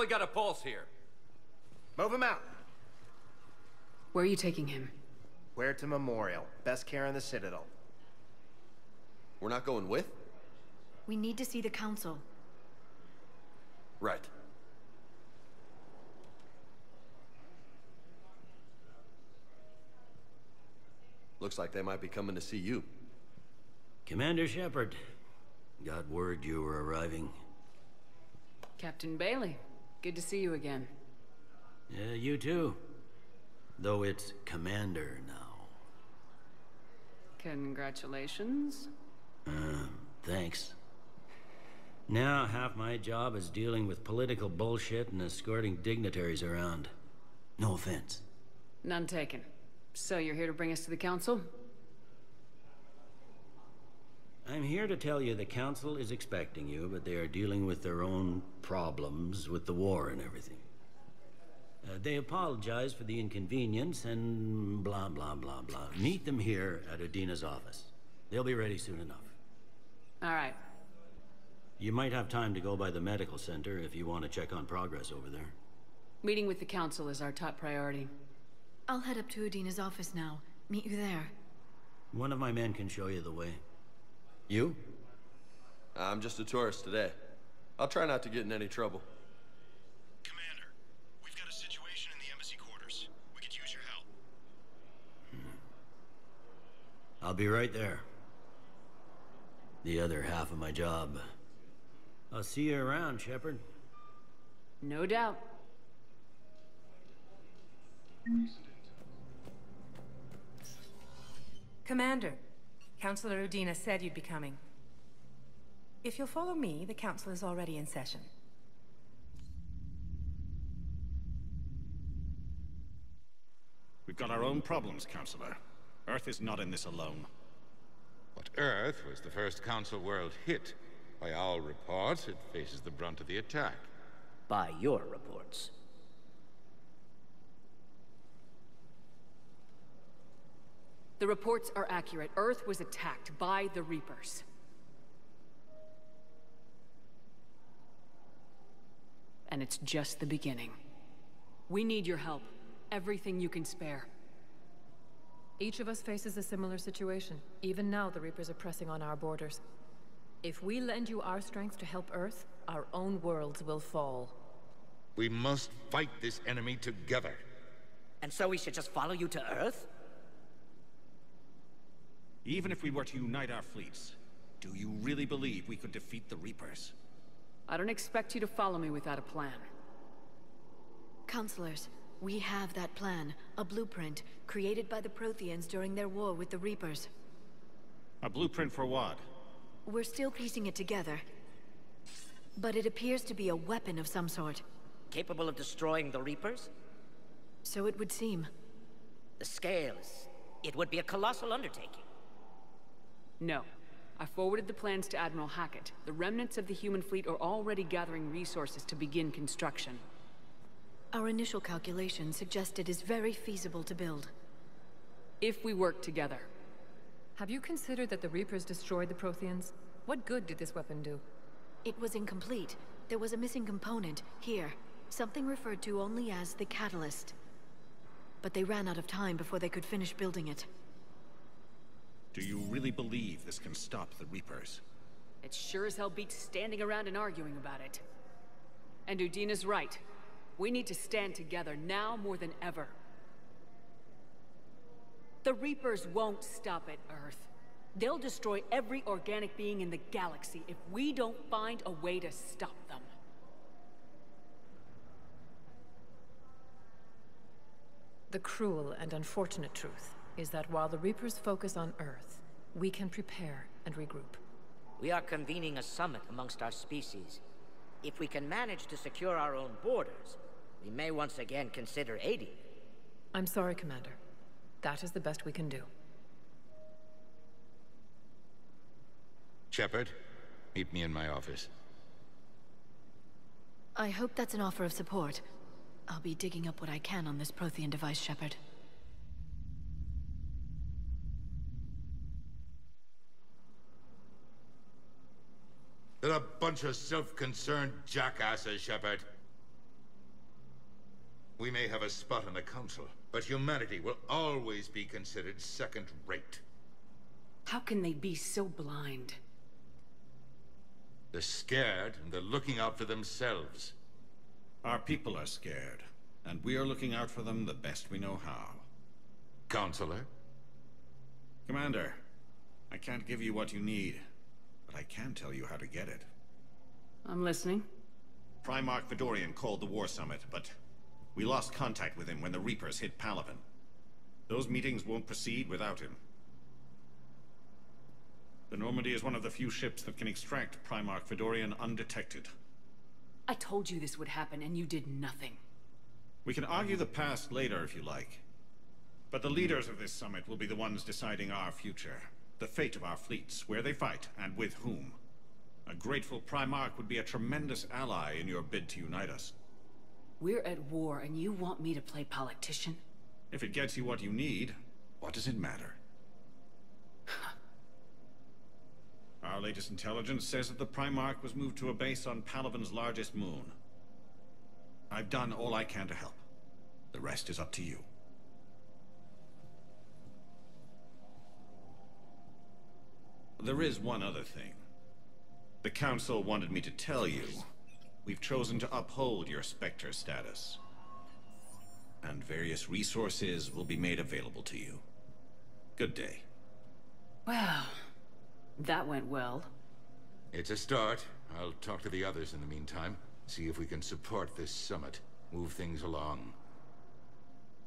really got a pulse here. Move him out. Where are you taking him? Where to Memorial. Best care in the Citadel. We're not going with? We need to see the Council. Right. Looks like they might be coming to see you. Commander Shepard, got word you were arriving. Captain Bailey, good to see you again. Yeah, you too. Though it's Commander now. Congratulations. Thanks. Now half my job is dealing with political bullshit and escorting dignitaries around. No offense. None taken. So you're here to bring us to the Council? I'm here to tell you the Council is expecting you, but they are dealing with their own problems with the war and everything. They apologize for the inconvenience and blah, blah, blah, blah. Meet them here at Udina's office. They'll be ready soon enough. All right. You might have time to go by the medical center if you want to check on progress over there. Meeting with the Council is our top priority. I'll head up to Udina's office now. Meet you there. One of my men can show you the way. You? I'm just a tourist today. I'll try not to get in any trouble. Commander, we've got a situation in the embassy quarters. We could use your help. I'll be right there. The other half of my job. I'll see you around, Shepard. No doubt. Commander, Councillor Udina said you'd be coming. If you'll follow me, the Council is already in session. We've got our own problems, Councillor. Earth is not in this alone. But Earth was the first Council world hit. By all reports, it faces the brunt of the attack. By your reports. The reports are accurate. Earth was attacked by the Reapers. And it's just the beginning. We need your help. Everything you can spare. Each of us faces a similar situation. Even now, the Reapers are pressing on our borders. If we lend you our strength to help Earth, our own worlds will fall. We must fight this enemy together. And so we should just follow you to Earth? Even if we were to unite our fleets, do you really believe we could defeat the Reapers? I don't expect you to follow me without a plan. Councilors, we have that plan. A blueprint, created by the Protheans during their war with the Reapers. A blueprint for what? We're still piecing it together. But it appears to be a weapon of some sort. Capable of destroying the Reapers? So it would seem. The scales. It would be a colossal undertaking. No. I forwarded the plans to Admiral Hackett. The remnants of the human fleet are already gathering resources to begin construction. Our initial calculations suggest it is very feasible to build. If we work together. Have you considered that the Reapers destroyed the Protheans? What good did this weapon do? It was incomplete. There was a missing component, here. Something referred to only as the catalyst. But they ran out of time before they could finish building it. Do you really believe this can stop the Reapers? It sure as hell beats standing around and arguing about it. And Udina's right. We need to stand together now more than ever. The Reapers won't stop at Earth. They'll destroy every organic being in the galaxy if we don't find a way to stop them. The cruel and unfortunate truth is that while the Reapers focus on Earth, we can prepare and regroup. We are convening a summit amongst our species. If we can manage to secure our own borders, we may once again consider aiding. I'm sorry, Commander. That is the best we can do. Shepard, meet me in my office. I hope that's an offer of support. I'll be digging up what I can on this Prothean device, Shepard. They're a bunch of self-concerned jackasses, Shepard. We may have a spot on the Council, but humanity will always be considered second-rate. How can they be so blind? They're scared, and they're looking out for themselves. Our people are scared, and we are looking out for them the best we know how. Counselor? Commander, I can't give you what you need, but I can tell you how to get it. I'm listening. Primarch Fedorian called the War Summit, but we lost contact with him when the Reapers hit Palaven. Those meetings won't proceed without him. The Normandy is one of the few ships that can extract Primarch Fedorian undetected. I told you this would happen, and you did nothing. We can argue the past later if you like. But the leaders of this summit will be the ones deciding our future. The fate of our fleets, where they fight, and with whom. A grateful Primarch would be a tremendous ally in your bid to unite us. We're at war, and you want me to play politician? If it gets you what you need, what does it matter? Our latest intelligence says that the Primarch was moved to a base on Palaven's largest moon. I've done all I can to help. The rest is up to you. There is one other thing. The Council wanted me to tell you, we've chosen to uphold your Spectre status. And various resources will be made available to you. Good day. Well, that went well. It's a start. I'll talk to the others in the meantime. See if we can support this summit. Move things along.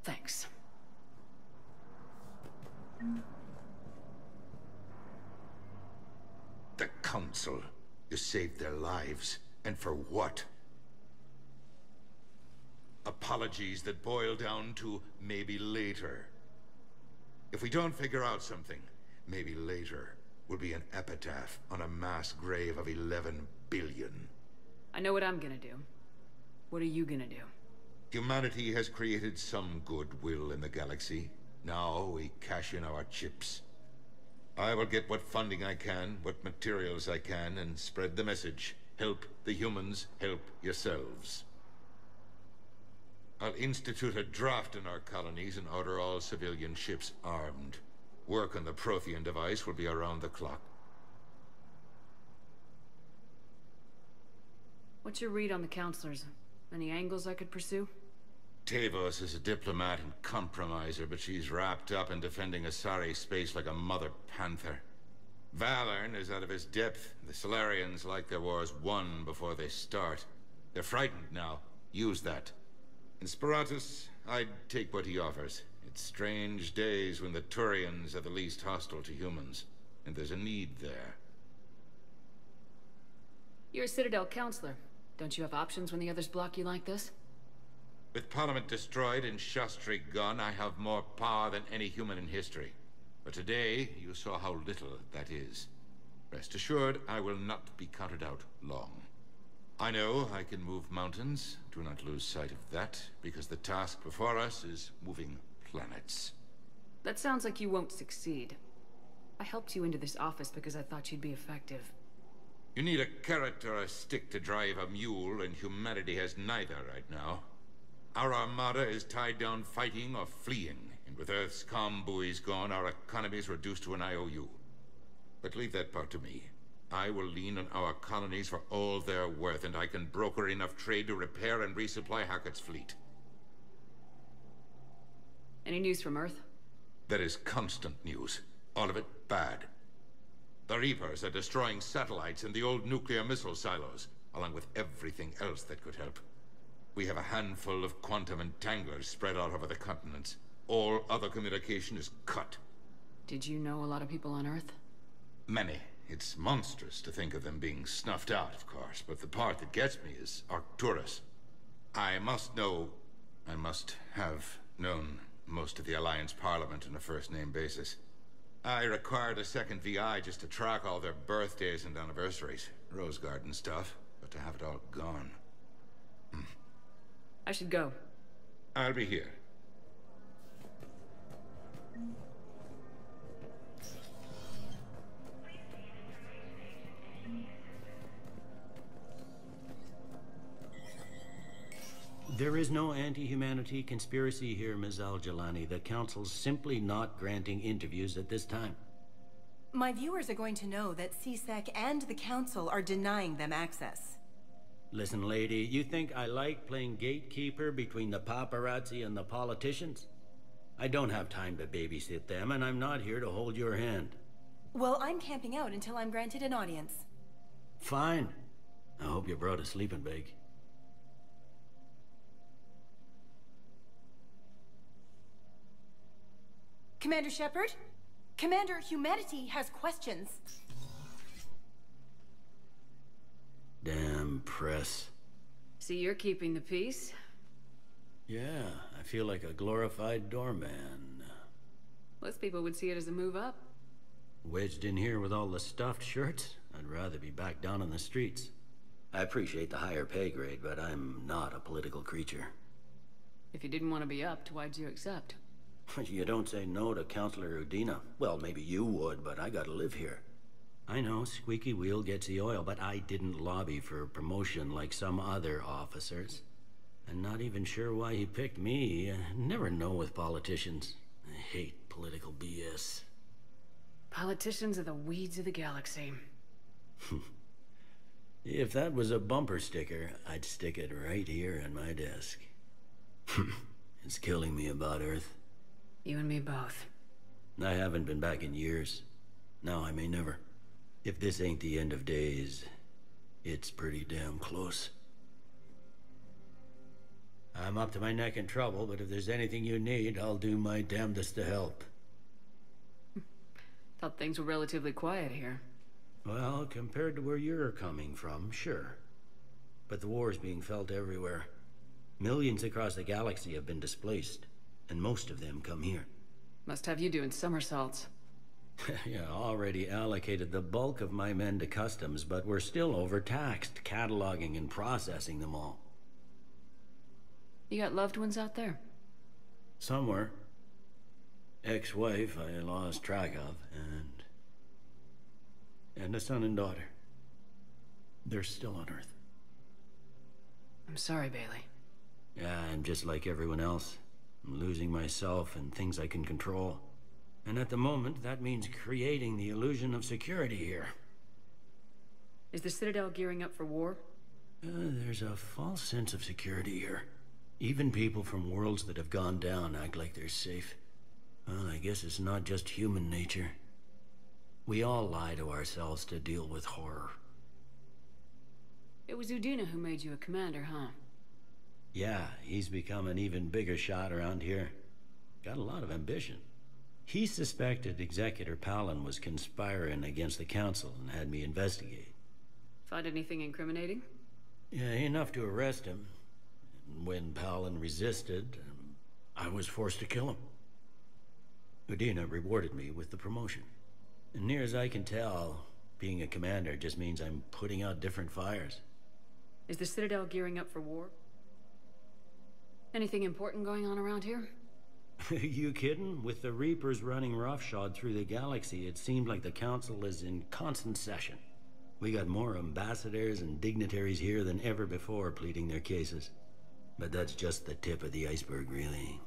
Thanks. The Council. You saved their lives. And for what? Apologies that boil down to maybe later. If we don't figure out something, maybe later will be an epitaph on a mass grave of 11 billion. I know what I'm gonna do. What are you gonna do? Humanity has created some goodwill in the galaxy. Now we cash in our chips. I will get what funding I can, what materials I can, and spread the message. Help the humans, help yourselves. I'll institute a draft in our colonies and order all civilian ships armed. Work on the Prothean device will be around the clock. What's your read on the counselors? Any angles I could pursue? Tavos is a diplomat and compromiser, but she's wrapped up in defending Asari space like a mother panther. Valorn is out of his depth. The Solarians like their wars won before they start. They're frightened now. Use that. In Sparatus, I'd take what he offers. It's strange days when the Turians are the least hostile to humans, and there's a need there. You're a Citadel counselor. Don't you have options when the others block you like this? With Parliament destroyed and Shastri gone, I have more power than any human in history. But today, you saw how little that is. Rest assured, I will not be counted out long. I know I can move mountains. Do not lose sight of that, because the task before us is moving planets. That sounds like you won't succeed. I helped you into this office because I thought you'd be effective. You need a carrot or a stick to drive a mule, and humanity has neither right now. Our armada is tied down fighting or fleeing, and with Earth's comm buoys gone, our economy is reduced to an IOU. But leave that part to me. I will lean on our colonies for all they're worth, and I can broker enough trade to repair and resupply Hackett's fleet. Any news from Earth? There is constant news. All of it bad. The Reapers are destroying satellites and the old nuclear missile silos, along with everything else that could help. We have a handful of quantum entanglers spread out over the continents. All other communication is cut. Did you know a lot of people on Earth? Many. It's monstrous to think of them being snuffed out, of course, but the part that gets me is Arcturus. I must have known most of the Alliance Parliament on a first-name basis. I required a second VI just to track all their birthdays and anniversaries. Rose Garden stuff, but to have it all gone. I should go. I'll be here. There is no anti-humanity conspiracy here, Ms. Al-Jalani. The Council's simply not granting interviews at this time. My viewers are going to know that CSEC and the Council are denying them access. Listen, lady, you think I like playing gatekeeper between the paparazzi and the politicians? I don't have time to babysit them, and I'm not here to hold your hand. Well, I'm camping out until I'm granted an audience. Fine. I hope you brought a sleeping bag. Commander Shepard? Commander, humanity has questions. Damn press. See, you're keeping the peace. Yeah, I feel like a glorified doorman. Most people would see it as a move up. Wedged in here with all the stuffed shirts? I'd rather be back down on the streets. I appreciate the higher pay grade, but I'm not a political creature. If you didn't want to be upped, why'd you accept? You don't say no to Counselor Udina. Well, maybe you would, but I gotta live here. I know, squeaky wheel gets the oil, but I didn't lobby for promotion like some other officers. I'm not even sure why he picked me. I never know with politicians. I hate political BS. Politicians are the weeds of the galaxy. If that was a bumper sticker, I'd stick it right here on my desk. It's killing me about Earth. You and me both. I haven't been back in years. Now I may never. If this ain't the end of days, it's pretty damn close. I'm up to my neck in trouble, but if there's anything you need, I'll do my damnedest to help. Thought things were relatively quiet here. Well, compared to where you're coming from, sure. But the war's being felt everywhere. Millions across the galaxy have been displaced, and most of them come here. Must have you doing somersaults. Yeah, already allocated the bulk of my men to customs, but we're still overtaxed, cataloging and processing them all. You got loved ones out there? Somewhere. Ex-wife I lost track of, and a son and daughter. They're still on Earth. I'm sorry, Bailey. Yeah, I'm just like everyone else. I'm losing myself and things I can control. And at the moment, that means creating the illusion of security here. Is the Citadel gearing up for war? There's a false sense of security here. Even people from worlds that have gone down act like they're safe. Well, I guess it's not just human nature. We all lie to ourselves to deal with horror. It was Udina who made you a commander, huh? Yeah, he's become an even bigger shot around here. Got a lot of ambition. He suspected Executor Palin was conspiring against the Council and had me investigate. Find anything incriminating? Yeah, enough to arrest him. And when Palin resisted, I was forced to kill him. Udina rewarded me with the promotion. And near as I can tell, being a commander just means I'm putting out different fires. Is the Citadel gearing up for war? Anything important going on around here? You kidding? With the Reapers running roughshod through the galaxy, it seemed like the Council is in constant session. We got more ambassadors and dignitaries here than ever before pleading their cases. But that's just the tip of the iceberg, really.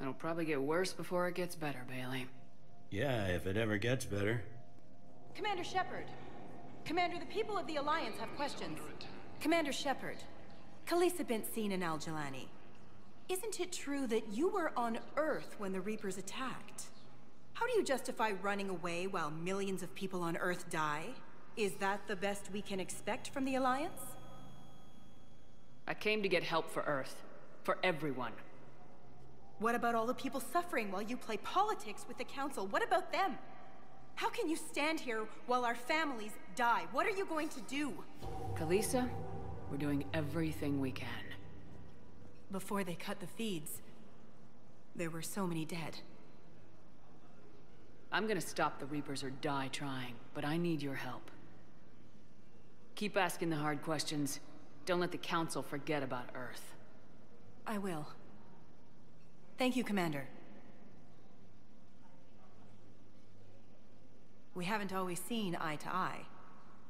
It'll probably get worse before it gets better, Bailey. Yeah, if it ever gets better. Commander Shepard. Commander, the people of the Alliance have questions. Commander Shepard. Khaleesa bint Sin and Al-Jalani. Isn't it true that you were on Earth when the Reapers attacked? How do you justify running away while millions of people on Earth die? Is that the best we can expect from the Alliance? I came to get help for Earth. For everyone. What about all the people suffering while you play politics with the Council? What about them? How can you stand here while our families die? What are you going to do? Khaleesa, we're doing everything we can. Before they cut the feeds, there were so many dead. I'm gonna stop the Reapers or die trying, but I need your help. Keep asking the hard questions. Don't let the Council forget about Earth. I will. Thank you, Commander. We haven't always seen eye to eye,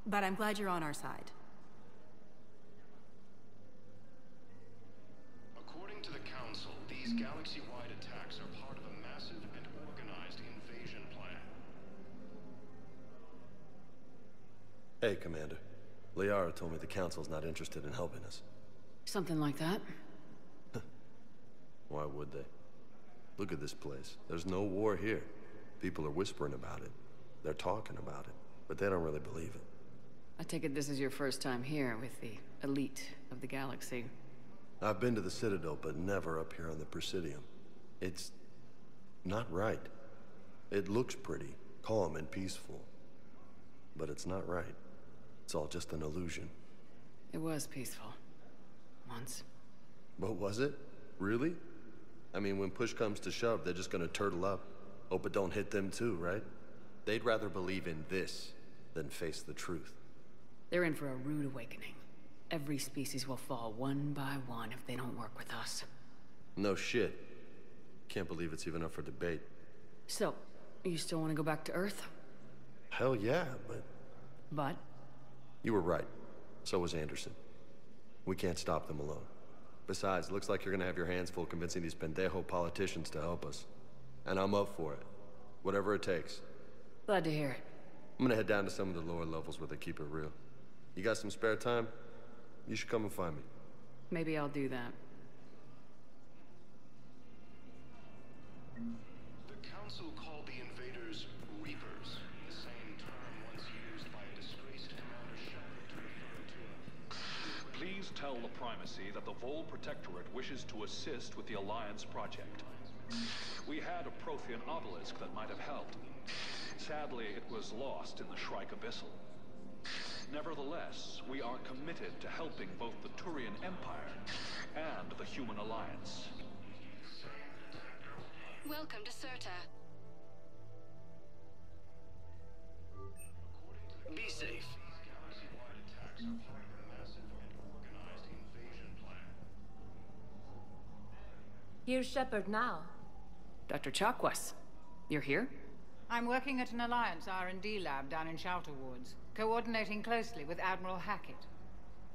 but I'm glad you're on our side. These galaxy-wide attacks are part of a massive and organized invasion plan. Hey, Commander. Liara told me the Council's not interested in helping us. Something like that. Why would they? Look at this place. There's no war here. People are whispering about it. They're talking about it, but they don't really believe it. I take it this is your first time here with the elite of the galaxy. I've been to the Citadel, but never up here on the Presidium. It's not right. It looks pretty, calm and peaceful. But it's not right. It's all just an illusion. It was peaceful. Once. But was it? Really? I mean, when push comes to shove, they're just gonna turtle up. Hope it don't hit them too, right? They'd rather believe in this than face the truth. They're in for a rude awakening. Every species will fall one by one if they don't work with us. No shit. Can't believe it's even up for debate. So, you still want to go back to Earth? Hell yeah, but... But? You were right. So was Anderson. We can't stop them alone. Besides, looks like you're gonna have your hands full convincing these pendejo politicians to help us. And I'm up for it. Whatever it takes. Glad to hear it. I'm gonna head down to some of the lower levels where they keep it real. You got some spare time? You should come and find me. Maybe I'll do that. The Council called the invaders Reapers, the same term once used by a disgraced Commander Shepard to refer to a... Please tell the Primacy that the Vol Protectorate wishes to assist with the Alliance project. We had a Prothean obelisk that might have helped. Sadly, it was lost in the Shrike Abyssal. Nevertheless, we are committed to helping both the Turian Empire and the Human Alliance. Welcome to Serta. Be safe. Here's Shepard now. Dr. Chakwas, you're here? I'm working at an Alliance R&D lab down in Shelter Wards, coordinating closely with Admiral Hackett.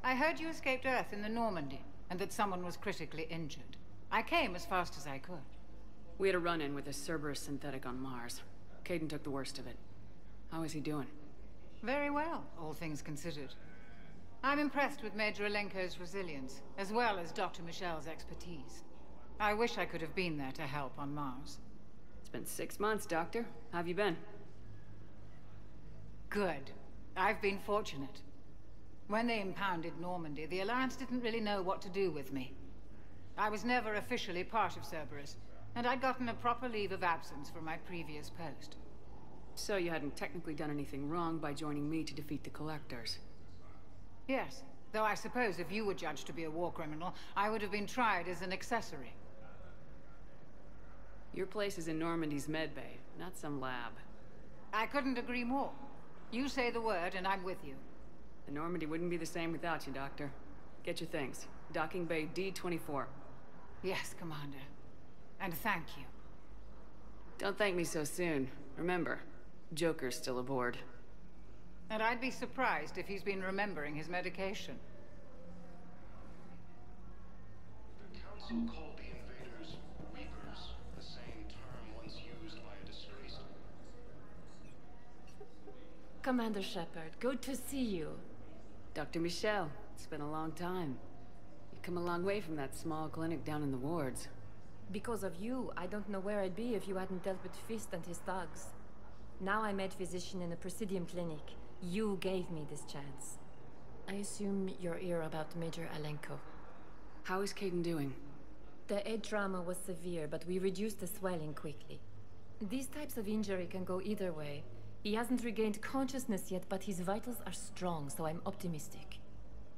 I heard you escaped Earth in the Normandy, and that someone was critically injured. I came as fast as I could. We had a run-in with a Cerberus synthetic on Mars. Caden took the worst of it. How is he doing? Very well, all things considered. I'm impressed with Major Alenko's resilience, as well as Dr. Michel's expertise. I wish I could have been there to help on Mars. It's been 6 months, Doctor. How have you been? Good. I've been fortunate. When they impounded Normandy, the Alliance didn't really know what to do with me. I was never officially part of Cerberus, and I'd gotten a proper leave of absence from my previous post. So you hadn't technically done anything wrong by joining me to defeat the Collectors? Yes, though I suppose if you were judged to be a war criminal, I would have been tried as an accessory. Your place is in Normandy's medbay, not some lab. I couldn't agree more. You say the word and I'm with you. The Normandy wouldn't be the same without you, Doctor. Get your things. Docking Bay D-24. Yes, Commander. And thank you. Don't thank me so soon. Remember, Joker's still aboard. And I'd be surprised if he's been remembering his medication. The Council called the invaders Reapers, the same term once used by a disgraced... Commander Shepard, good to see you. Dr. Michel, it's been a long time. You've come a long way from that small clinic down in the wards. Because of you, I don't know where I'd be if you hadn't dealt with Fist and his thugs. Now I'm head physician in a Presidium clinic. You gave me this chance. I assume you're here about Major Alenko. How is Caden doing? The head trauma was severe, but we reduced the swelling quickly. These types of injury can go either way. He hasn't regained consciousness yet, but his vitals are strong, so I'm optimistic.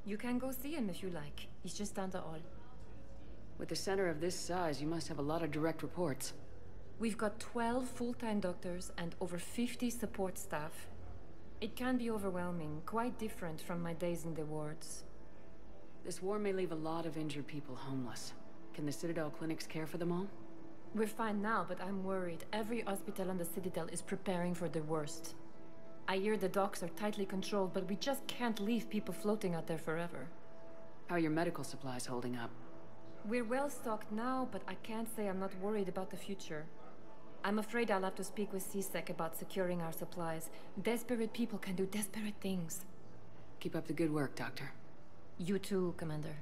You can go see him if you like. He's just down the hall. With a center of this size, you must have a lot of direct reports. We've got 12 full-time doctors and over 50 support staff. It can be overwhelming, quite different from my days in the wards. This war may leave a lot of injured people homeless. Can the Citadel clinics care for them all? We're fine now, but I'm worried. Every hospital on the Citadel is preparing for the worst. I hear the docks are tightly controlled, but we just can't leave people floating out there forever. How are your medical supplies holding up? We're well stocked now, but I can't say I'm not worried about the future. I'm afraid I'll have to speak with CSEC about securing our supplies. Desperate people can do desperate things. Keep up the good work, Doctor. You too, Commander.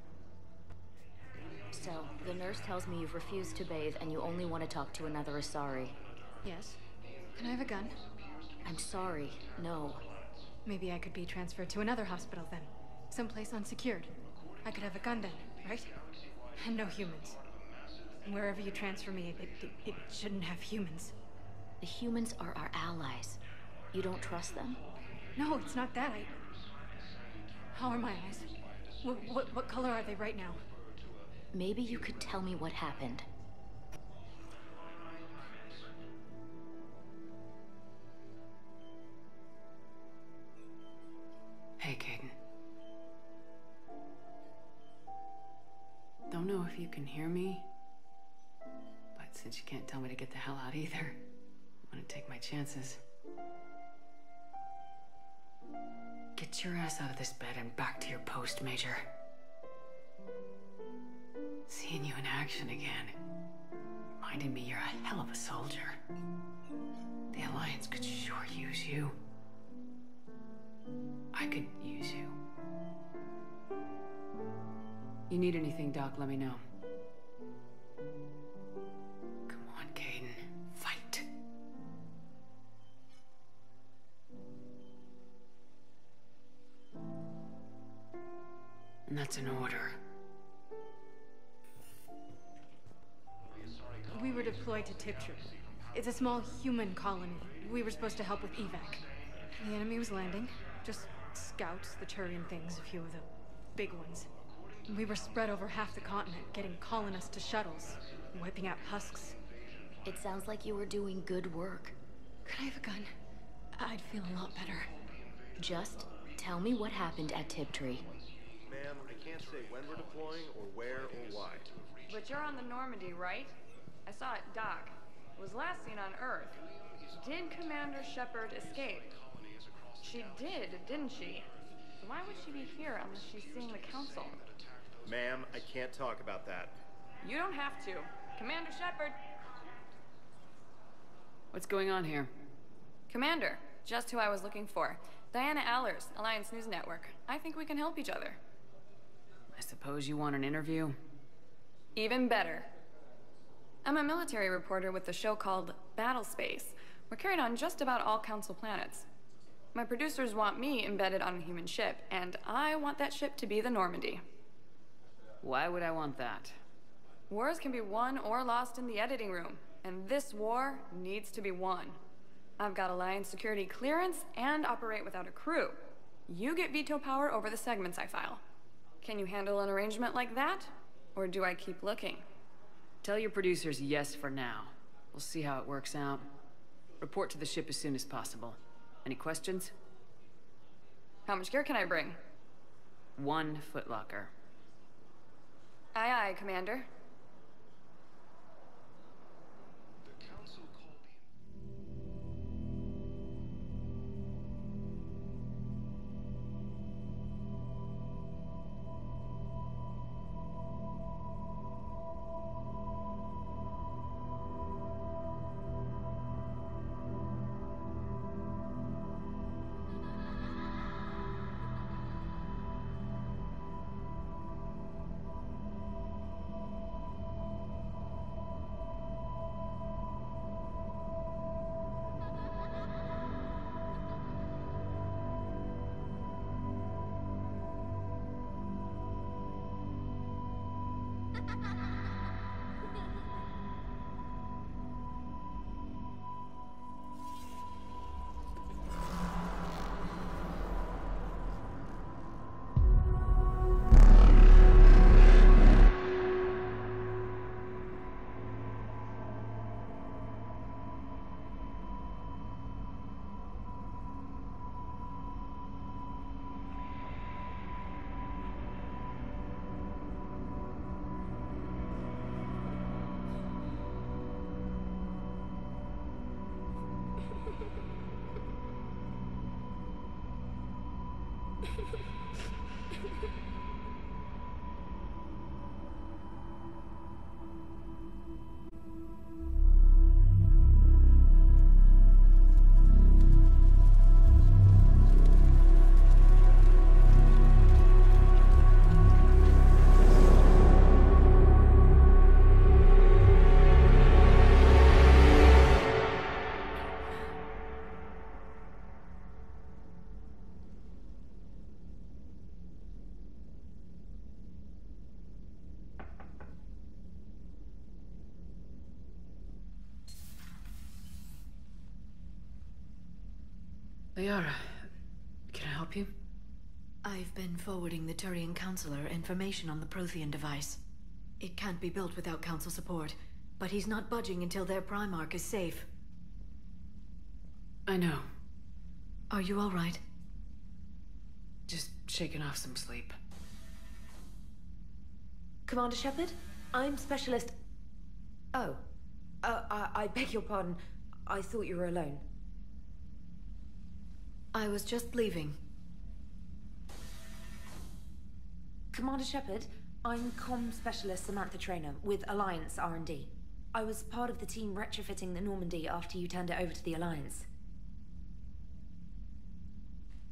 So, the nurse tells me you've refused to bathe and you only want to talk to another Asari. Yes. Can I have a gun? I'm sorry, no. Maybe I could be transferred to another hospital then. Someplace unsecured. I could have a gun then, right? And no humans. Wherever you transfer me, it shouldn't have humans. The humans are our allies. You don't trust them? No, it's not that. How are my eyes? What color are they right now? Maybe you could tell me what happened. Hey, Caden. Don't know if you can hear me, but since you can't tell me to get the hell out either, I'm gonna take my chances. Get your ass out of this bed and back to your post, Major. Seeing you in action again, reminding me you're a hell of a soldier. The Alliance could sure use you. I could use you. You need anything, Doc, let me know. Come on, Caden. Fight. And that's an order. We were deployed to Tiptree. It's a small human colony. We were supposed to help with evac. The enemy was landing. Just scouts, the Turian things, a few of the big ones. We were spread over half the continent, getting colonists to shuttles, wiping out husks. It sounds like you were doing good work. Could I have a gun? I'd feel a lot better. Just tell me what happened at Tiptree. Ma'am, I can't say when we're deploying or where or why. But you're on the Normandy, right? I saw it dock. It was last seen on Earth. Did Commander Shepard escape? She did, didn't she? Why would she be here unless she's seeing the Council? Ma'am, I can't talk about that. You don't have to. Commander Shepard! What's going on here? Commander, just who I was looking for. Diana Allers, Alliance News Network. I think we can help each other. I suppose you want an interview? Even better. I'm a military reporter with the show called Battle Space. We're carried on just about all Council planets. My producers want me embedded on a human ship, and I want that ship to be the Normandy. Why would I want that? Wars can be won or lost in the editing room, and this war needs to be won. I've got Alliance security clearance and operate without a crew. You get veto power over the segments I file. Can you handle an arrangement like that? Or do I keep looking? Tell your producers yes for now. We'll see how it works out. Report to the ship as soon as possible. Any questions? How much gear can I bring? 1 footlocker. Aye, aye, Commander. Liara, can I help you? I've been forwarding the Turian Counselor information on the Prothean device. It can't be built without Council support, but he's not budging until their Primarch is safe. I know. Are you all right? Just shaking off some sleep. Commander Shepard, I'm Specialist... Oh. I beg your pardon. I thought you were alone. I was just leaving. Commander Shepard, I'm Comm Specialist Samantha Traynor with Alliance R&D. I was part of the team retrofitting the Normandy after you turned it over to the Alliance.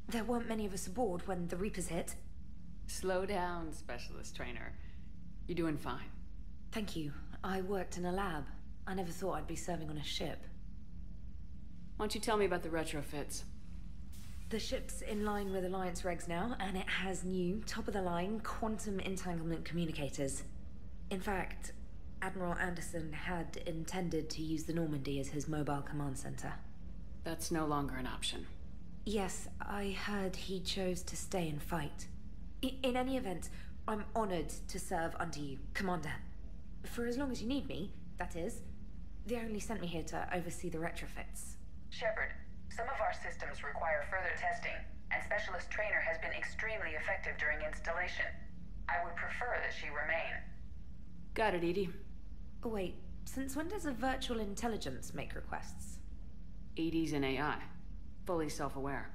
There weren't many of us aboard when the Reapers hit. Slow down, Specialist Trainer. You're doing fine. Thank you. I worked in a lab. I never thought I'd be serving on a ship. Why don't you tell me about the retrofits? The ship's in line with Alliance regs now, and it has new, top-of-the-line, quantum entanglement communicators. In fact, Admiral Anderson had intended to use the Normandy as his mobile command center. That's no longer an option. Yes, I heard he chose to stay and fight. In any event, I'm honored to serve under you, Commander. For as long as you need me, that is. They only sent me here to oversee the retrofits. Shepard, some of our systems require further testing, and Specialist Trainer has been extremely effective during installation. I would prefer that she remain. Got it, EDI. Oh, wait, since when does a virtual intelligence make requests? EDI's an AI. Fully self-aware.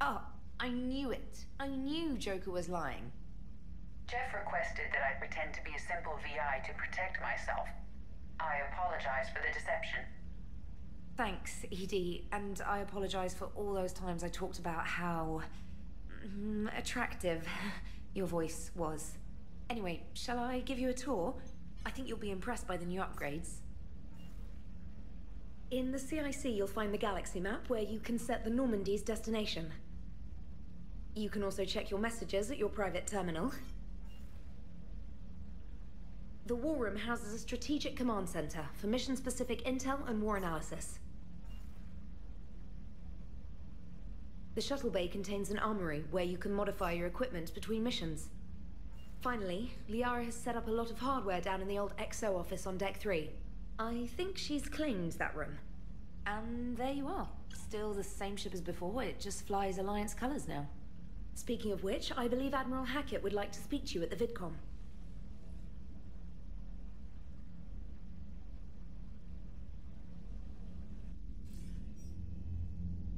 Oh, I knew it. I knew Joker was lying. Jeff requested that I pretend to be a simple VI to protect myself. I apologize for the deception. Thanks, ED, and I apologize for all those times I talked about how... attractive your voice was. Anyway, shall I give you a tour? I think you'll be impressed by the new upgrades. In the CIC, you'll find the galaxy map where you can set the Normandy's destination. You can also check your messages at your private terminal. The War Room houses a strategic command center for mission-specific intel and war analysis. The shuttle bay contains an armory where you can modify your equipment between missions. Finally, Liara has set up a lot of hardware down in the old XO office on Deck 3. I think she's claimed that room. And there you are. Still the same ship as before, it just flies Alliance colors now. Speaking of which, I believe Admiral Hackett would like to speak to you at the VidCom.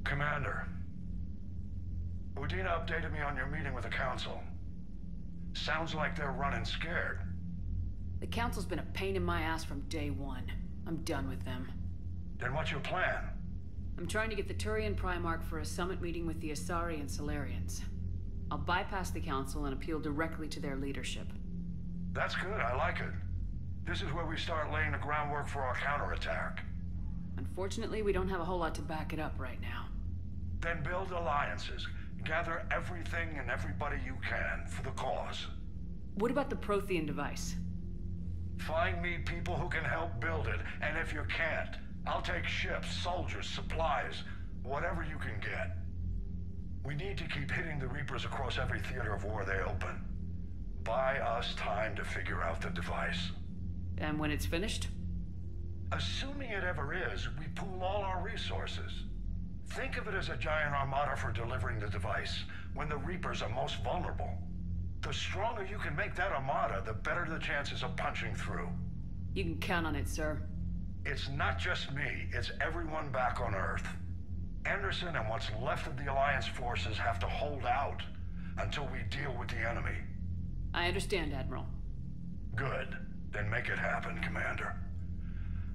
Commander, Udina updated me on your meeting with the Council. Sounds like they're running scared. The Council's been a pain in my ass from day one. I'm done with them. Then what's your plan? I'm trying to get the Turian Primarch for a summit meeting with the Asari and Solarians. I'll bypass the Council and appeal directly to their leadership. That's good, I like it. This is where we start laying the groundwork for our counterattack. Unfortunately, we don't have a whole lot to back it up right now. Then build alliances. Gather everything and everybody you can for the cause. What about the Prothean device? Find me people who can help build it, and if you can't, I'll take ships, soldiers, supplies, whatever you can get. We need to keep hitting the Reapers across every theater of war they open. Buy us time to figure out the device. And when it's finished? Assuming it ever is, we pool all our resources. Think of it as a giant armada for delivering the device when the Reapers are most vulnerable. The stronger you can make that armada, the better the chances of punching through. You can count on it, sir. It's not just me, it's everyone back on Earth. Anderson and what's left of the Alliance forces have to hold out until we deal with the enemy. I understand, Admiral. Good. Then make it happen, Commander.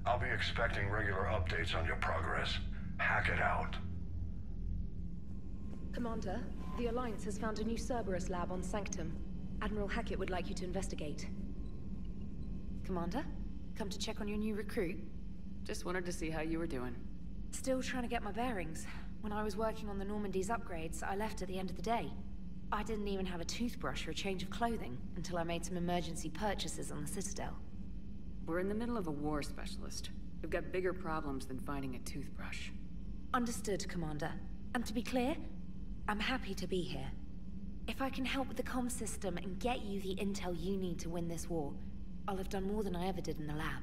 I'll be expecting regular updates on your progress. Hack it out. Commander, the Alliance has found a new Cerberus lab on Sanctum. Admiral Hackett would like you to investigate. Commander, come to check on your new recruit? Just wanted to see how you were doing. Still trying to get my bearings. When I was working on the Normandy's upgrades, I left at the end of the day. I didn't even have a toothbrush or a change of clothing until I made some emergency purchases on the Citadel. We're in the middle of a war, Specialist. We've got bigger problems than finding a toothbrush. Understood, Commander. And to be clear, I'm happy to be here. If I can help with the comm system and get you the intel you need to win this war, I'll have done more than I ever did in the lab.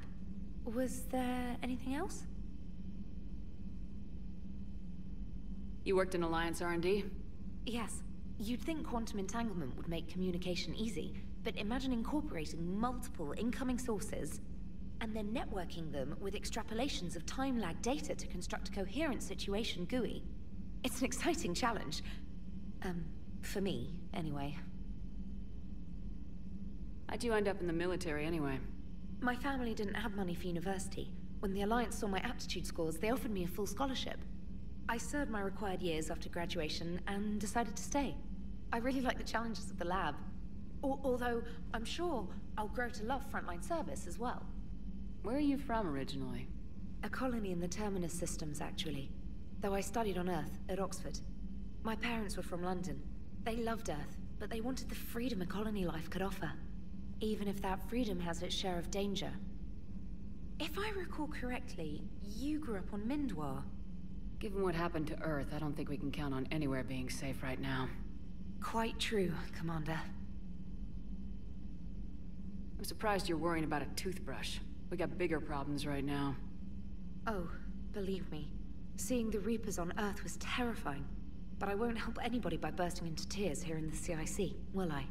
Was there anything else? You worked in Alliance R&D? Yes. You'd think quantum entanglement would make communication easy, but imagine incorporating multiple incoming sources and then networking them with extrapolations of time-lag data to construct a coherent situation GUI. It's an exciting challenge. For me, anyway. How'd you end up in the military anyway? My family didn't have money for university. When the Alliance saw my aptitude scores, they offered me a full scholarship. I served my required years after graduation and decided to stay. I really like the challenges of the lab. Although, I'm sure I'll grow to love frontline service as well. Where are you from originally? A colony in the Terminus systems, actually. Though I studied on Earth, at Oxford. My parents were from London. They loved Earth, but they wanted the freedom a colony life could offer. Even if that freedom has its share of danger. If I recall correctly, you grew up on Mindwar. Given what happened to Earth, I don't think we can count on anywhere being safe right now. Quite true, Commander. I'm surprised you're worrying about a toothbrush. We got bigger problems right now. Oh, believe me. Seeing the Reapers on Earth was terrifying. But I won't help anybody by bursting into tears here in the CIC, will I?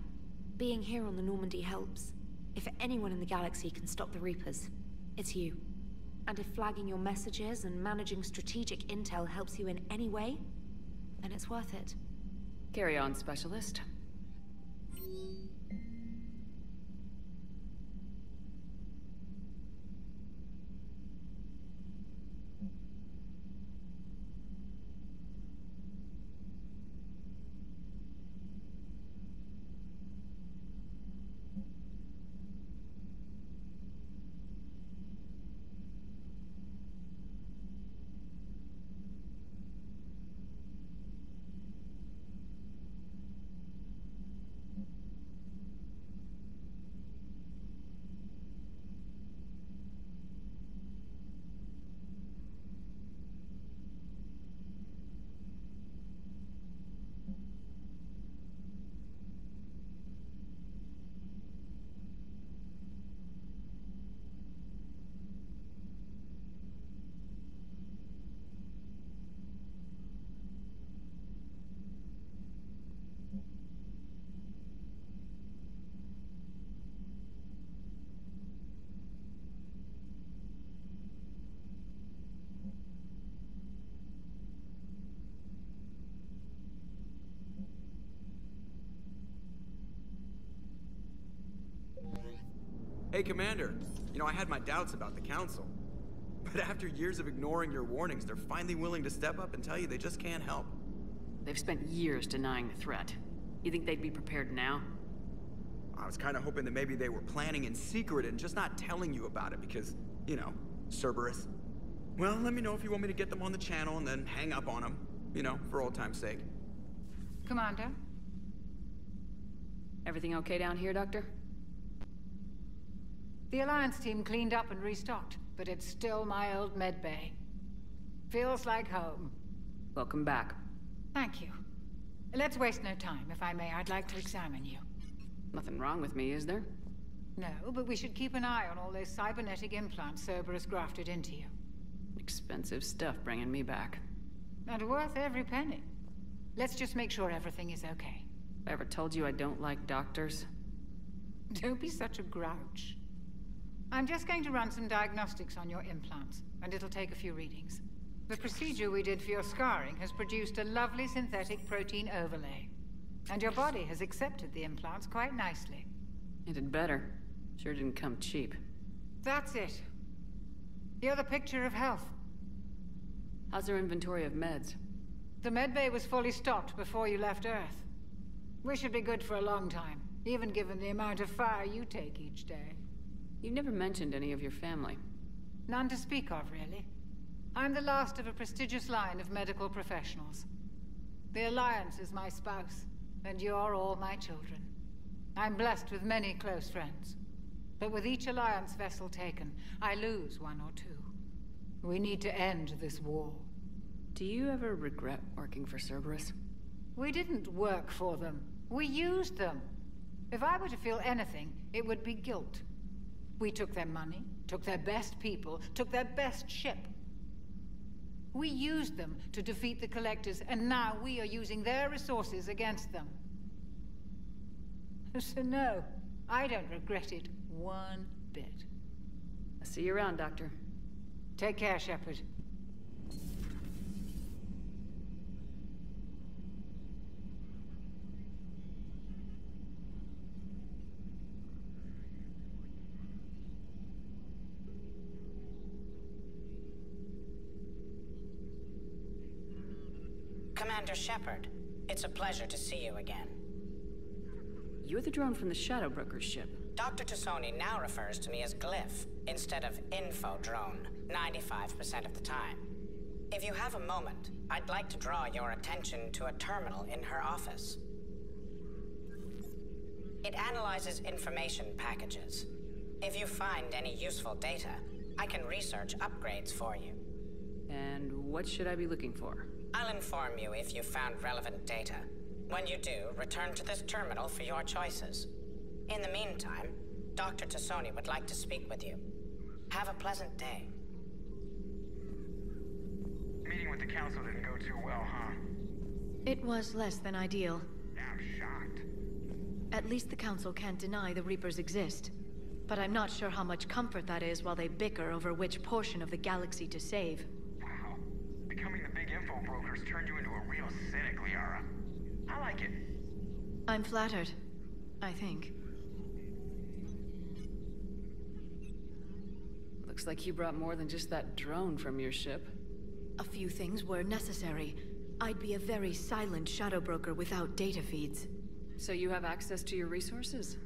Being here on the Normandy helps. If anyone in the galaxy can stop the Reapers, it's you. And if flagging your messages and managing strategic intel helps you in any way, then it's worth it. Carry on, Specialist. Hey, Commander. You know, I had my doubts about the Council. But after years of ignoring your warnings, they're finally willing to step up and tell you they just can't help. They've spent years denying the threat. You think they'd be prepared now? I was kind of hoping that maybe they were planning in secret and just not telling you about it because, you know, Cerberus. Well, let me know if you want me to get them on the channel and then hang up on them. You know, for old time's sake. Commander? Everything okay down here, Doctor? The Alliance team cleaned up and restocked, but it's still my old medbay. Feels like home. Welcome back. Thank you. Let's waste no time. If I may, I'd like to examine you. Nothing wrong with me, is there? No, but we should keep an eye on all those cybernetic implants Cerberus grafted into you. Expensive stuff bringing me back. And worth every penny. Let's just make sure everything is okay. I ever told you I don't like doctors? Don't be such a grouch. I'm just going to run some diagnostics on your implants, and it'll take a few readings. The procedure we did for your scarring has produced a lovely synthetic protein overlay. And your body has accepted the implants quite nicely. It did better. Sure didn't come cheap. That's it. You're the picture of health. How's their inventory of meds? The medbay was fully stocked before you left Earth. We should be good for a long time, even given the amount of fire you take each day. You've never mentioned any of your family. None to speak of, really. I'm the last of a prestigious line of medical professionals. The Alliance is my spouse, and you're all my children. I'm blessed with many close friends. But with each Alliance vessel taken, I lose one or two. We need to end this war. Do you ever regret working for Cerberus? We didn't work for them. We used them. If I were to feel anything, it would be guilt. We took their money, took their best people, took their best ship. We used them to defeat the Collectors, and now we are using their resources against them. So no, I don't regret it one bit. I'll see you around, Doctor. Take care, Shepard. Commander Shepard, it's a pleasure to see you again. You're the drone from the Shadow Broker's ship. Dr. Tassoni now refers to me as Glyph, instead of Info Drone, 95% of the time. If you have a moment, I'd like to draw your attention to a terminal in her office. It analyzes information packages. If you find any useful data, I can research upgrades for you. And what should I be looking for? I'll inform you if you found relevant data. When you do, return to this terminal for your choices. In the meantime, Dr. Tassoni would like to speak with you. Have a pleasant day. Meeting with the council didn't go too well, huh? It was less than ideal. I'm shocked. At least the council can't deny the Reapers exist. But I'm not sure how much comfort that is while they bicker over which portion of the galaxy to save. Wow. Becoming the big info brokers turned you into a real cynic, Liara. I like it. I'm flattered, I think. Looks like you brought more than just that drone from your ship. A few things were necessary. I'd be a very silent shadow broker without data feeds. So you have access to your resources?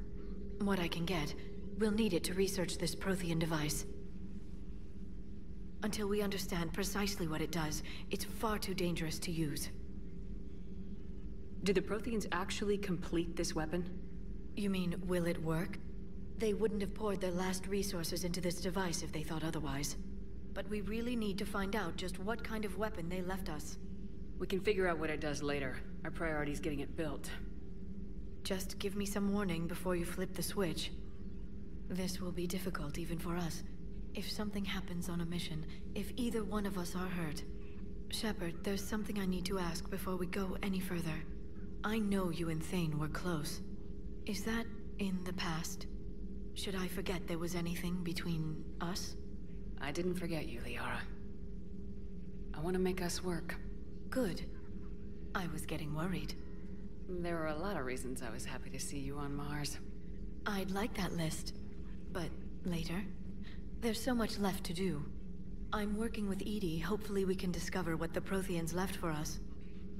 What I can get. We'll need it to research this Prothean device. Until we understand precisely what it does, it's far too dangerous to use. Did the Protheans actually complete this weapon? You mean, will it work? They wouldn't have poured their last resources into this device if they thought otherwise. But we really need to find out just what kind of weapon they left us. We can figure out what it does later. Our priority's getting it built. Just give me some warning before you flip the switch. This will be difficult even for us. If something happens on a mission, if either one of us are hurt. Shepard, there's something I need to ask before we go any further. I know you and Thane were close. Is that in the past? Should I forget there was anything between us? I didn't forget you, Liara. I want to make us work. Good. I was getting worried. There were a lot of reasons I was happy to see you on Mars. I'd like that list. But later? There's so much left to do. I'm working with EDI. Hopefully we can discover what the Protheans left for us.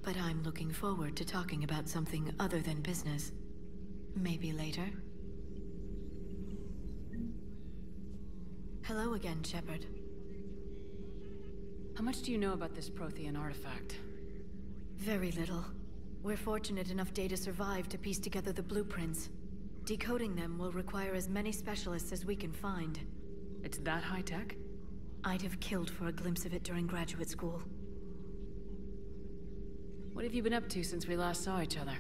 But I'm looking forward to talking about something other than business. Maybe later? Hello again, Shepard. How much do you know about this Prothean artifact? Very little. We're fortunate enough Data survived to piece together the blueprints. Decoding them will require as many specialists as we can find. It's that high-tech? I'd have killed for a glimpse of it during graduate school. What have you been up to since we last saw each other?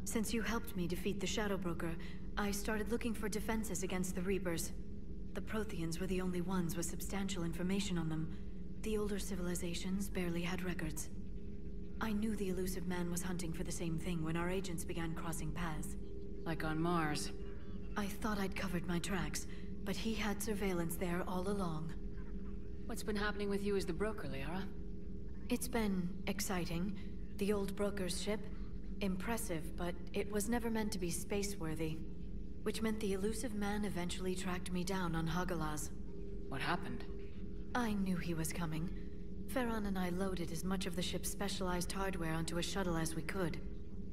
Since you helped me defeat the Shadow Broker, I started looking for defenses against the Reapers. The Protheans were the only ones with substantial information on them. The older civilizations barely had records. I knew the elusive man was hunting for the same thing when our agents began crossing paths. Like on Mars. I thought I'd covered my tracks, but he had surveillance there all along. What's been happening with you as the broker, Liara? It's been exciting. The old broker's ship? Impressive, but it was never meant to be space-worthy. Which meant the elusive man eventually tracked me down on Hagalaz. What happened? I knew he was coming. Farron and I loaded as much of the ship's specialized hardware onto a shuttle as we could.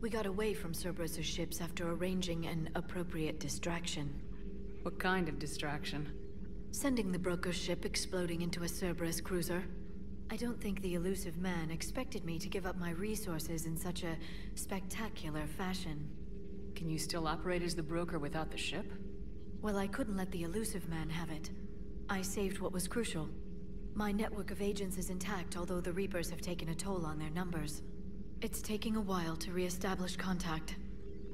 We got away from Cerberus's ships after arranging an appropriate distraction. What kind of distraction? Sending the broker's ship exploding into a Cerberus cruiser. I don't think the elusive man expected me to give up my resources in such a spectacular fashion. Can you still operate as the broker without the ship? Well, I couldn't let the elusive man have it. I saved what was crucial. My network of agents is intact, although the Reapers have taken a toll on their numbers. It's taking a while to re-establish contact.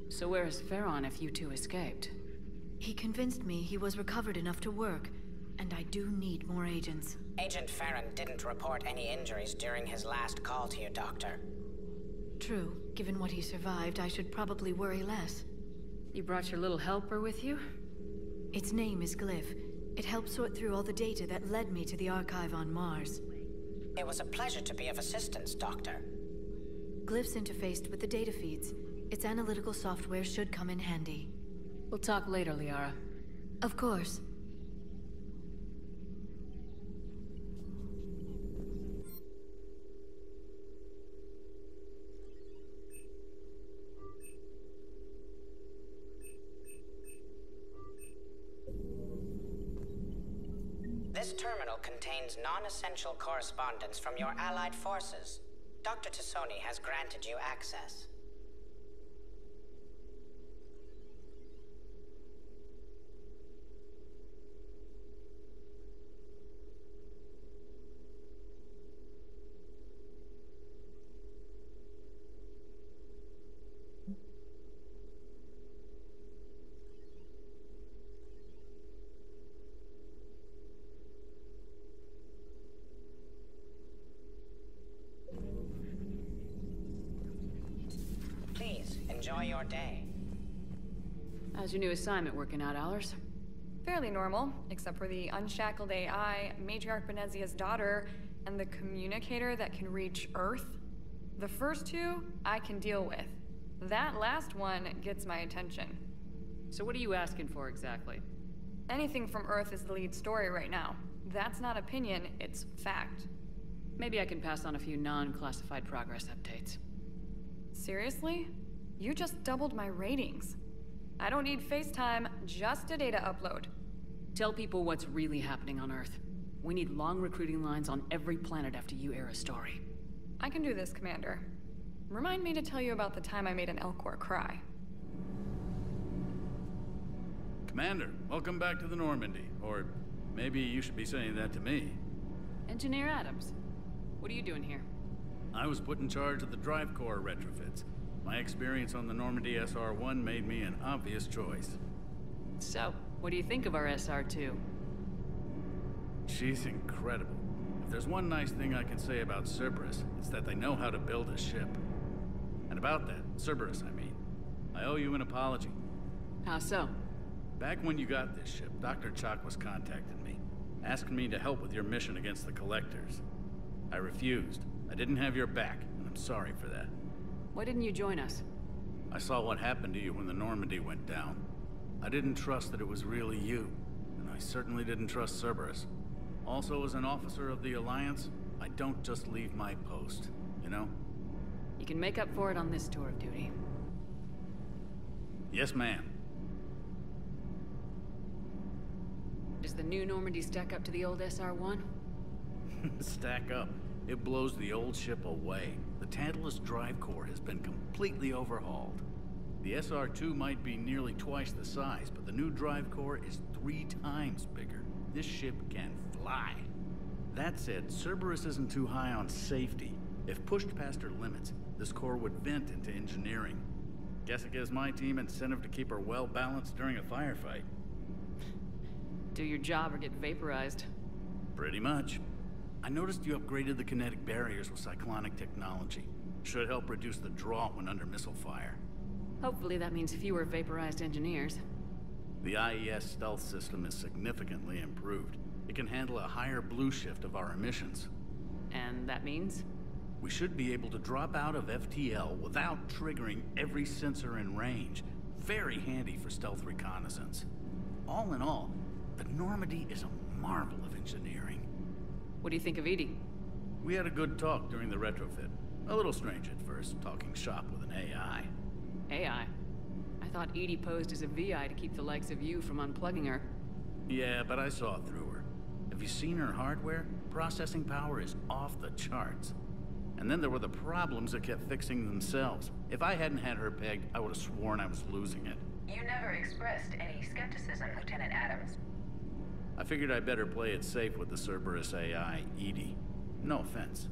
So where is Farron if you two escaped? He convinced me he was recovered enough to work, and I do need more agents. Agent Farron didn't report any injuries during his last call to you, Doctor. True. Given what he survived, I should probably worry less. You brought your little helper with you? Its name is Glyph. It helped sort through all the data that led me to the archive on Mars. It was a pleasure to be of assistance, Doctor. Glyph's interfaced with the data feeds. Its analytical software should come in handy. We'll talk later, Liara. Of course. This terminal contains non-essential correspondence from your allied forces. Dr. Tassoni has granted you access. Please, enjoy your day. How's your new assignment working out, Allers? Fairly normal, except for the unshackled AI, Matriarch Benezia's daughter, and the communicator that can reach Earth. The first two, I can deal with. That last one gets my attention. So what are you asking for exactly? Anything from Earth is the lead story right now. That's not opinion, it's fact. Maybe I can pass on a few non-classified progress updates. Seriously? You just doubled my ratings. I don't need FaceTime, just a data upload. Tell people what's really happening on Earth. We need long recruiting lines on every planet after you air a story. I can do this, Commander. Remind me to tell you about the time I made an Elcor cry. Commander, welcome back to the Normandy. Or maybe you should be saying that to me. Engineer Adams, what are you doing here? I was put in charge of the drive core retrofits. My experience on the Normandy SR-1 made me an obvious choice. So, what do you think of our SR-2? She's incredible. If there's one nice thing I can say about Cerberus, it's that they know how to build a ship. And about that, Cerberus, I mean, I owe you an apology. How so? Back when you got this ship, Dr. Chakwas contacted me, asking me to help with your mission against the Collectors. I refused. I didn't have your back, and I'm sorry for that. Why didn't you join us? I saw what happened to you when the Normandy went down. I didn't trust that it was really you, and I certainly didn't trust Cerberus. Also, as an officer of the Alliance, I don't just leave my post, you know? You can make up for it on this tour of duty. Yes, ma'am. Does the new Normandy stack up to the old SR-1? Stack up. It blows the old ship away. The Tantalus drive core has been completely overhauled. The SR-2 might be nearly twice the size, but the new drive core is 3 times bigger. This ship can fly. That said, Cerberus isn't too high on safety. If pushed past her limits, this core would vent into engineering. Guess it gives my team incentive to keep her well balanced during a firefight. Do your job or get vaporized. Pretty much. I noticed you upgraded the kinetic barriers with cyclonic technology. Should help reduce the draw when under missile fire. Hopefully that means fewer vaporized engineers. The IES stealth system is significantly improved. It can handle a higher blue shift of our emissions. And that means? We should be able to drop out of FTL without triggering every sensor in range. Very handy for stealth reconnaissance. All in all, the Normandy is a marvel of engineering. What do you think of Edie? We had a good talk during the retrofit. A little strange at first, talking shop with an AI. AI? I thought Edie posed as a VI to keep the likes of you from unplugging her. Yeah, but I saw through her. Have you seen her hardware? Processing power is off the charts. And then there were the problems that kept fixing themselves. If I hadn't had her pegged, I would have sworn I was losing it. You never expressed any skepticism, Lieutenant Adams. I figured I'd better play it safe with the Cerberus AI, Edie. No offense.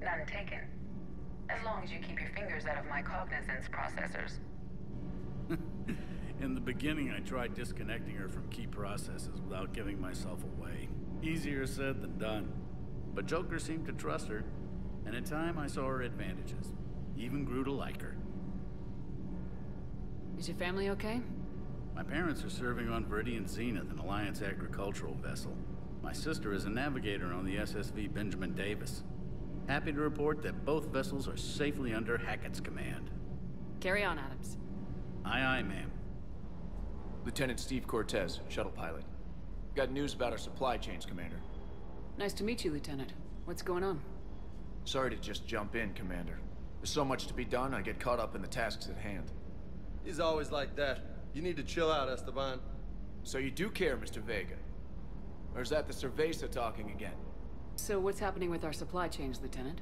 None taken. As long as you keep your fingers out of my cognizance processors. In the beginning, I tried disconnecting her from key processes without giving myself away. Easier said than done. But Joker seemed to trust her, and in time I saw her advantages. Even grew to like her. Is your family okay? My parents are serving on Viridian Zenith, an Alliance agricultural vessel. My sister is a navigator on the SSV Benjamin Davis. Happy to report that both vessels are safely under Hackett's command. Carry on, Adams. Aye, aye, ma'am. Lieutenant Steve Cortez, shuttle pilot. Got news about our supply chains, Commander. Nice to meet you, Lieutenant. What's going on? Sorry to just jump in, Commander. There's so much to be done, I get caught up in the tasks at hand. He's always like that. You need to chill out, Esteban. So you do care, Mr. Vega? Or is that the Cerveza talking again? So what's happening with our supply chains, Lieutenant?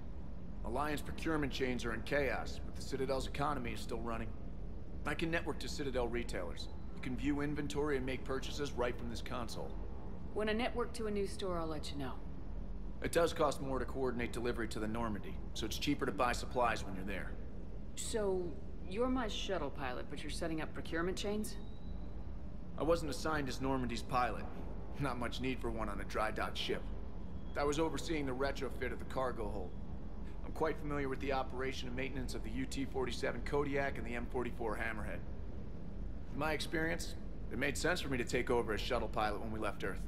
Alliance procurement chains are in chaos, but the Citadel's economy is still running. I can network to Citadel retailers. You can view inventory and make purchases right from this console. When I network to a new store, I'll let you know. It does cost more to coordinate delivery to the Normandy, so it's cheaper to buy supplies when you're there. So, you're my shuttle pilot, but you're setting up procurement chains? I wasn't assigned as Normandy's pilot. Not much need for one on a dry dock ship. I was overseeing the retrofit of the cargo hold. I'm quite familiar with the operation and maintenance of the UT-47 Kodiak and the M44 Hammerhead. In my experience, it made sense for me to take over as shuttle pilot when we left Earth.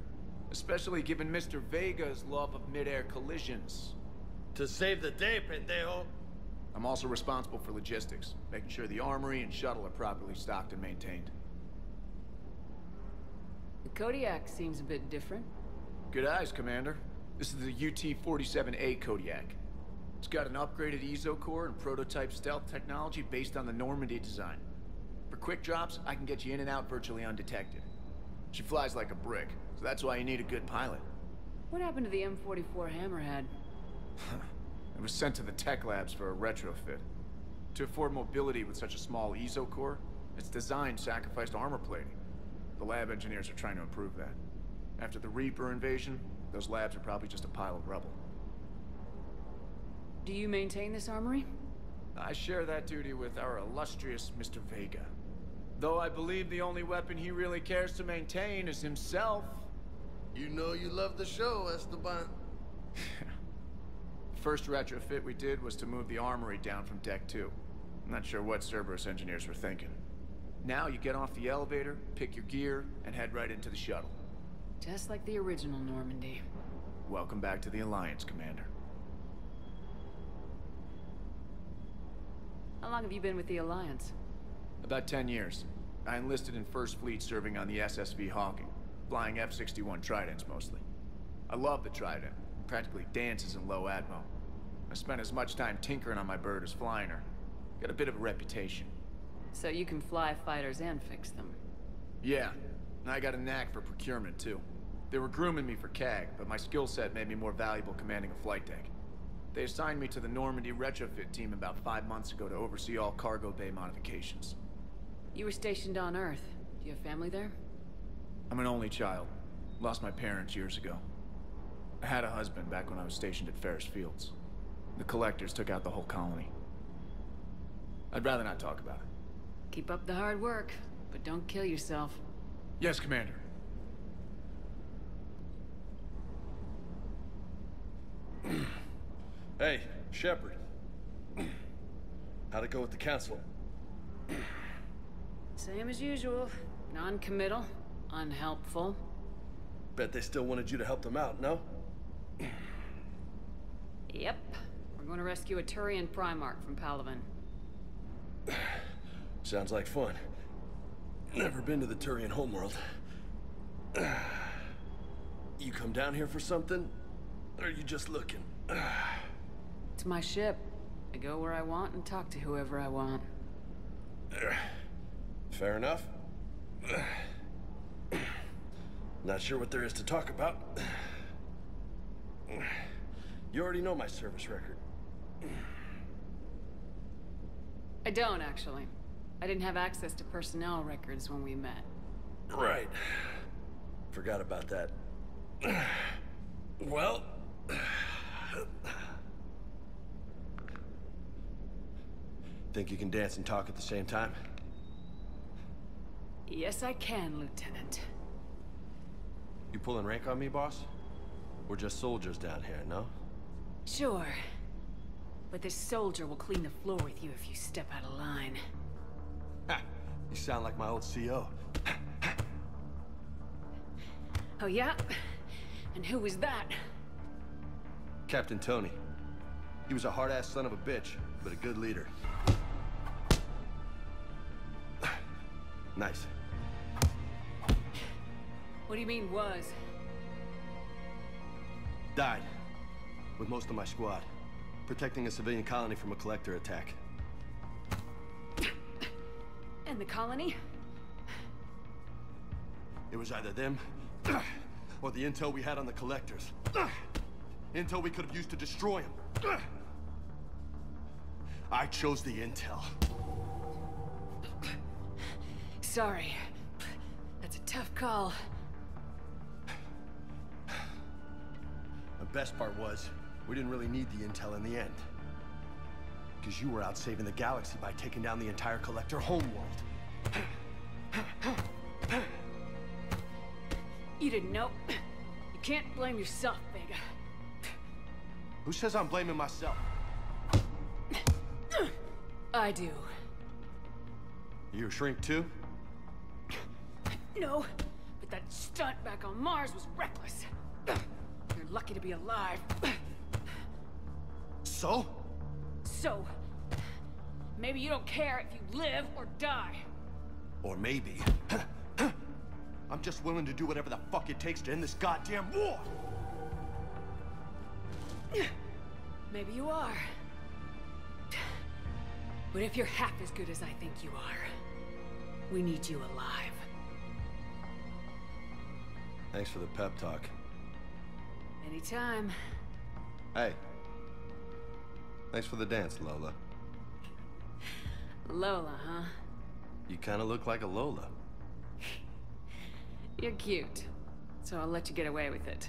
Especially given Mr. Vega's love of mid-air collisions. To save the day, pendejo. I'm also responsible for logistics, making sure the armory and shuttle are properly stocked and maintained. The Kodiak seems a bit different. Good eyes, Commander. This is the UT-47A Kodiak. It's got an upgraded EZO core and prototype stealth technology based on the Normandy design. For quick drops, I can get you in and out virtually undetected. She flies like a brick, so that's why you need a good pilot. What happened to the M44 Hammerhead? It was sent to the tech labs for a retrofit. To afford mobility with such a small EZO core, its design sacrificed armor plating. The lab engineers are trying to improve that. After the Reaper invasion, those labs are probably just a pile of rubble. Do you maintain this armory? I share that duty with our illustrious Mr. Vega. Though I believe the only weapon he really cares to maintain is himself. You know you love the show, Esteban. The first retrofit we did was to move the armory down from Deck 2. I'm not sure what Cerberus engineers were thinking. Now you get off the elevator, pick your gear, and head right into the shuttle. Just like the original Normandy. Welcome back to the Alliance, Commander. How long have you been with the Alliance? About 10 years. I enlisted in First Fleet serving on the SSV Hawking, flying F-61 Tridents mostly. I love the Trident. It practically dances in low atmo. I spent as much time tinkering on my bird as flying her. Got a bit of a reputation. So you can fly fighters and fix them? Yeah, and I got a knack for procurement too. They were grooming me for CAG, but my skill set made me more valuable commanding a flight deck. They assigned me to the Normandy retrofit team about 5 months ago to oversee all cargo bay modifications. You were stationed on Earth. Do you have family there? I'm an only child. Lost my parents years ago. I had a husband back when I was stationed at Ferris Fields. The collectors took out the whole colony. I'd rather not talk about it. Keep up the hard work, but don't kill yourself. Yes, Commander. Hey, Shepard. How'd it go with the council? Same as usual. Non-committal, unhelpful. Bet they still wanted you to help them out, no? Yep. We're going to rescue a Turian Primarch from Palaven. Sounds like fun. Never been to the Turian homeworld. You come down here for something? Or are you just looking? It's my ship. I go where I want and talk to whoever I want. Fair enough. Not sure what there is to talk about. You already know my service record. I don't, actually. I didn't have access to personnel records when we met. Right. Forgot about that. Well... Think you can dance and talk at the same time? Yes, I can, Lieutenant. You pulling rank on me, boss? We're just soldiers down here, no? Sure. But this soldier will clean the floor with you if you step out of line. Ha! You sound like my old CO. Oh, yeah? And who was that? Captain Tony. He was a hard-ass son of a bitch, but a good leader. Nice. What do you mean, was? Died. With most of my squad. Protecting a civilian colony from a collector attack. And the colony? It was either them, or the intel we had on the collectors. Intel we could have used to destroy them. I chose the intel. Sorry. That's a tough call. The best part was, we didn't really need the intel in the end. Because you were out saving the galaxy by taking down the entire collector homeworld. You didn't know. You can't blame yourself, Vega. Who says I'm blaming myself? I do. You a shrink too? No, but that stunt back on Mars was reckless. You're lucky to be alive. So? So, maybe you don't care if you live or die. Or maybe... I'm just willing to do whatever the fuck it takes to end this goddamn war! Maybe you are. But if you're half as good as I think you are, we need you alive. Thanks for the pep talk. Anytime. Hey. Thanks for the dance, Lola. Lola, huh? You kinda look like a Lola. You're cute. So I'll let you get away with it.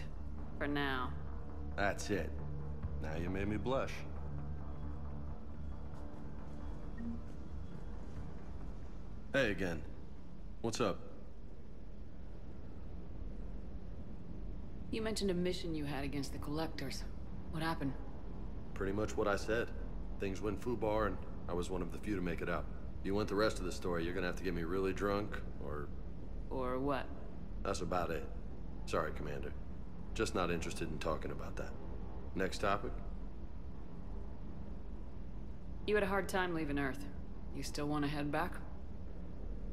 For now. That's it. Now you made me blush. Hey again. What's up? You mentioned a mission you had against the Collectors. What happened? Pretty much what I said. Things went foobar, and I was one of the few to make it out. If you want the rest of the story, you're gonna have to get me really drunk, or... Or what? That's about it. Sorry, Commander. Just not interested in talking about that. Next topic? You had a hard time leaving Earth. You still want to head back?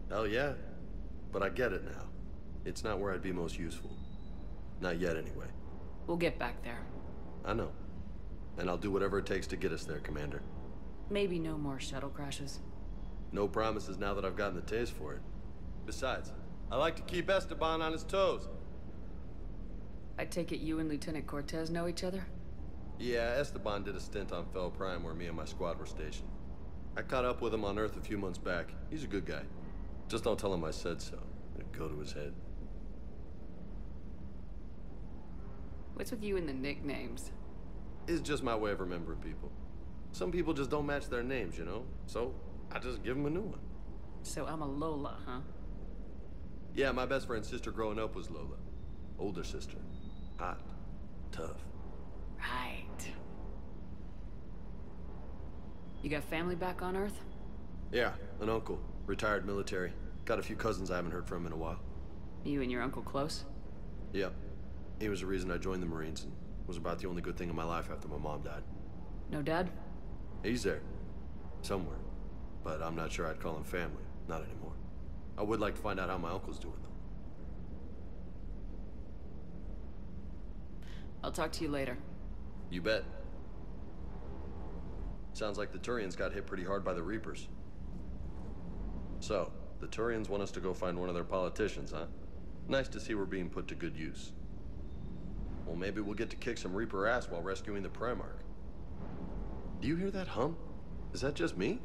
Hell yeah. But I get it now. It's not where I'd be most useful. Not yet, anyway. We'll get back there. I know. And I'll do whatever it takes to get us there, Commander. Maybe no more shuttle crashes. No promises now that I've gotten the taste for it. Besides, I like to keep Esteban on his toes. I take it you and Lieutenant Cortez know each other? Yeah, Esteban did a stint on Fel Prime where me and my squad were stationed. I caught up with him on Earth a few months back. He's a good guy. Just don't tell him I said so. It'd go to his head. What's with you and the nicknames? It's just my way of remembering people. Some people just don't match their names, you know? So, I just give them a new one. So I'm a Lola, huh? Yeah, my best friend's sister growing up was Lola. Older sister. Hot. Tough. Right. You got family back on Earth? Yeah, an uncle. Retired military. Got a few cousins I haven't heard from in a while. You and your uncle close? Yep. He was the reason I joined the Marines and was about the only good thing in my life after my mom died. No dad? He's there. Somewhere. But I'm not sure I'd call him family. Not anymore. I would like to find out how my uncle's doing, though. I'll talk to you later. You bet. Sounds like the Turians got hit pretty hard by the Reapers. So, the Turians want us to go find one of their politicians, huh? Nice to see we're being put to good use. Well, maybe we'll get to kick some Reaper ass while rescuing the Primarch. Do you hear that hum? Is that just me?